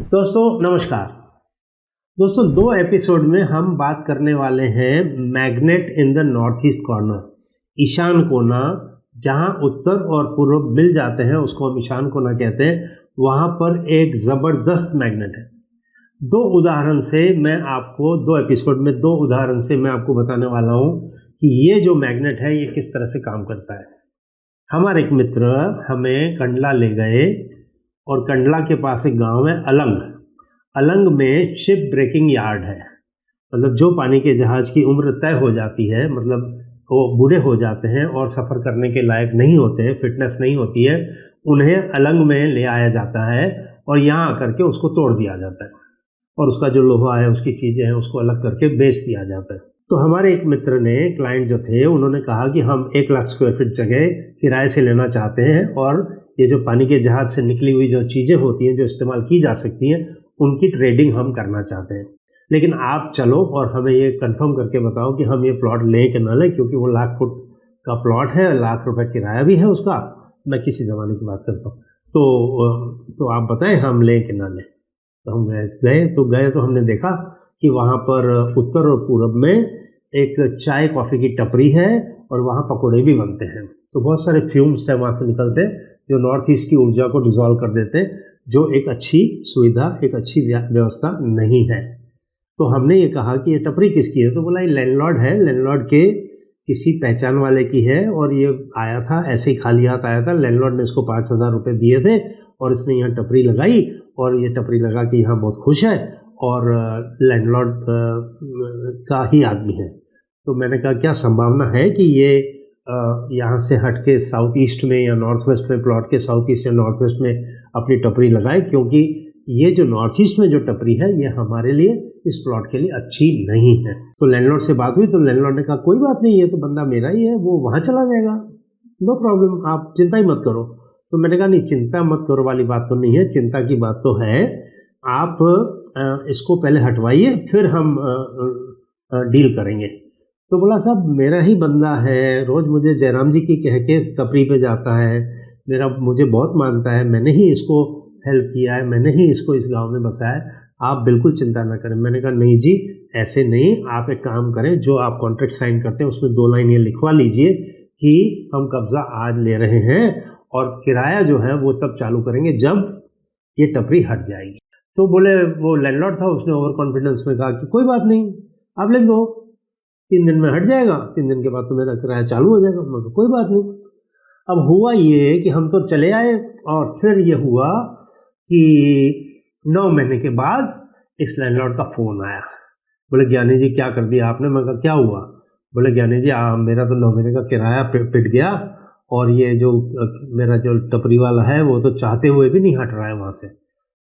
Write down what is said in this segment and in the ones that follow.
दोस्तों नमस्कार। दोस्तों 2 एपिसोड में हम बात करने वाले हैं magnet in the north east corner, ईशान कोना, जहां उत्तर और पूर्व मिल जाते हैं उसको हम ईशान कोना कहते हैं। वहां पर एक ज़बरदस्त मैग्नेट है। 2 उदाहरण से मैं आपको 2 एपिसोड में 2 उदाहरण से मैं आपको बताने वाला हूं कि ये जो मैग्नेट है ये किस तरह से काम करता है। हमारे एक मित्र हमें कंडला ले गए और कंडला के पास एक गांव है अलंग में शिप ब्रेकिंग यार्ड है। मतलब जो पानी के जहाज़ की उम्र तय हो जाती है, मतलब वो बूढ़े हो जाते हैं और सफ़र करने के लायक नहीं होते हैं, फिटनेस नहीं होती है, उन्हें अलंग में ले आया जाता है और यहाँ आकर के उसको तोड़ दिया जाता है और उसका जो लोहा है, उसकी चीज़ें हैं, उसको अलग करके बेच दिया जाता है। तो हमारे एक मित्र ने, क्लाइंट जो थे, उन्होंने कहा कि हम 1 लाख स्क्वायर फीट जगह किराए से लेना चाहते हैं और ये जो पानी के जहाज़ से निकली हुई जो चीज़ें होती हैं जो इस्तेमाल की जा सकती हैं उनकी ट्रेडिंग हम करना चाहते हैं। लेकिन आप चलो और हमें ये कंफर्म करके बताओ कि हम ये प्लॉट लें कि ना लें, क्योंकि वो 1 लाख फुट का प्लॉट है, 1 लाख रुपए किराया भी है उसका। मैं किसी ज़माने की बात करता हूँ। तो आप बताएं हम लें कि ना लें। तो हम गए तो हमने देखा कि वहाँ पर उत्तर और पूरब में एक चाय कॉफ़ी की टपरी है और वहाँ पकौड़े भी बनते हैं। तो बहुत सारे फ्यूम्स हैं वहाँ से निकलते हैं जो नॉर्थ ईस्ट की ऊर्जा को डिसॉल्व कर देते हैं, जो एक अच्छी सुविधा, एक अच्छी व्यवस्था नहीं है। तो हमने ये कहा कि ये टपरी किसकी है? तो बोला ये लैंडलॉर्ड है, लैंडलॉर्ड के किसी पहचान वाले की है और ये आया था, ऐसे ही खाली हाथ आया था। लैंडलॉर्ड ने इसको 5,000 रुपये दिए थे और इसने यहाँ टपरी लगाई और ये टपरी लगा के यहाँ बहुत खुश है और लैंडलॉर्ड का ही आदमी है। तो मैंने कहा क्या संभावना है कि ये यहाँ से हट के साउथ ईस्ट में या नॉर्थ वेस्ट में, प्लॉट के साउथ ईस्ट या नॉर्थ वेस्ट में अपनी टपरी लगाए, क्योंकि ये जो नॉर्थ ईस्ट में जो टपरी है ये हमारे लिए, इस प्लॉट के लिए अच्छी नहीं है। तो लैंडलॉर्ड से बात हुई तो लैंडलॉर्ड ने कहा कोई बात नहीं, ये तो बंदा मेरा ही है, वो वहाँ चला जाएगा, नो प्रॉब्लम, आप चिंता ही मत करो। तो मैंने कहा नहीं, चिंता मत करो वाली बात तो नहीं है, चिंता की बात तो है। आप इसको पहले हटवाइए फिर हम डील करेंगे। तो बोला साहब मेरा ही बंदा है, रोज़ मुझे जयराम जी की कह के टपरी पे जाता है, मुझे बहुत मानता है, मैंने ही इसको हेल्प किया है, मैंने ही इसको इस गांव में बसाया है, आप बिल्कुल चिंता ना करें। मैंने कहा नहीं जी, ऐसे नहीं, आप एक काम करें, जो आप कॉन्ट्रैक्ट साइन करते हैं उसमें 2 लाइन ये लिखवा लीजिए कि हम कब्ज़ा आज ले रहे हैं और किराया जो है वो तब चालू करेंगे जब ये टपरी हट जाएगी। तो बोले, वो लैंडलॉर्ड था, उसने ओवर कॉन्फिडेंस में कहा कि कोई बात नहीं, आप लिख दो, 3 दिन में हट जाएगा, 3 दिन के बाद तो मेरा किराया चालू हो जाएगा। मैं कोई बात नहीं। अब हुआ ये कि हम तो चले आए और फिर ये हुआ कि 9 महीने के बाद इस लैंडलॉर्ड का फ़ोन आया। बोले ज्ञानी जी क्या कर दिया आपने? मैं कहा क्या हुआ? बोले ज्ञानी जी मेरा तो 9 महीने का किराया पिट गया और ये जो मेरा जो टपरी वाला है वो तो चाहते हुए भी नहीं हट रहा है वहाँ से।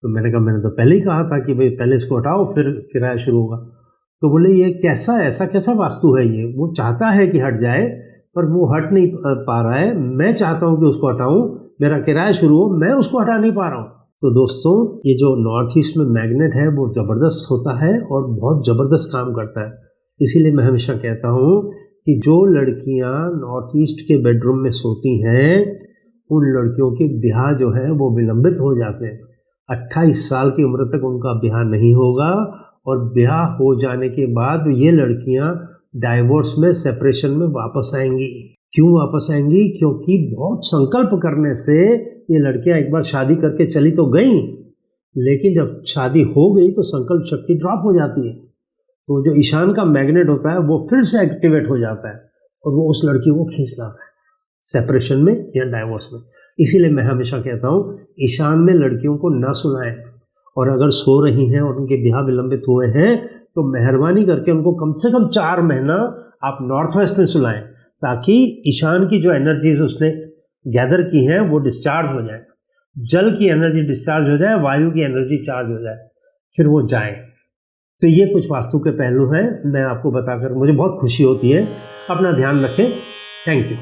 तो मैंने कहा मैंने तो पहले ही कहा था कि भाई पहले इसको हटाओ फिर किराया शुरू होगा। तो बोले ये ऐसा कैसा वास्तु है ये? वो चाहता है कि हट जाए पर वो हट नहीं पा रहा है, मैं चाहता हूँ कि उसको हटाऊँ, मेरा किराया शुरू हो, मैं उसको हटा नहीं पा रहा हूँ। तो दोस्तों ये जो नॉर्थ ईस्ट में मैग्नेट है वो ज़बरदस्त होता है और बहुत ज़बरदस्त काम करता है। इसीलिए मैं हमेशा कहता हूँ कि जो लड़कियाँ नॉर्थ ईस्ट के बेडरूम में सोती हैं उन लड़कियों के ब्याह जो है वो विलंबित हो जाते हैं। 28 साल की उम्र तक उनका ब्याह नहीं होगा और ब्याह हो जाने के बाद ये लड़कियां डाइवोर्स में, सेपरेशन में वापस आएंगी। क्यों वापस आएंगी? क्योंकि बहुत संकल्प करने से ये लड़कियां एक बार शादी करके चली तो गई, लेकिन जब शादी हो गई तो संकल्प शक्ति ड्रॉप हो जाती है। तो जो ईशान का मैग्नेट होता है वो फिर से एक्टिवेट हो जाता है और वो उस लड़की को खींच लाता है सेपरेशन में या डाइवोर्स में। इसीलिए मैं हमेशा कहता हूँ ईशान में लड़कियों को ना सुनाएं, और अगर सो रही हैं और उनके ब्याह विलंबित हुए हैं तो मेहरबानी करके उनको कम से कम 4 महीना आप नॉर्थ वेस्ट में सुलाएं, ताकि ईशान की जो एनर्जीज उसने गैदर की हैं वो डिस्चार्ज हो जाए, जल की एनर्जी डिस्चार्ज हो जाए, वायु की एनर्जी चार्ज हो जाए, फिर वो जाए। तो ये कुछ वास्तु के पहलू हैं, मैं आपको बताकर मुझे बहुत खुशी होती है। अपना ध्यान रखें। Thank you.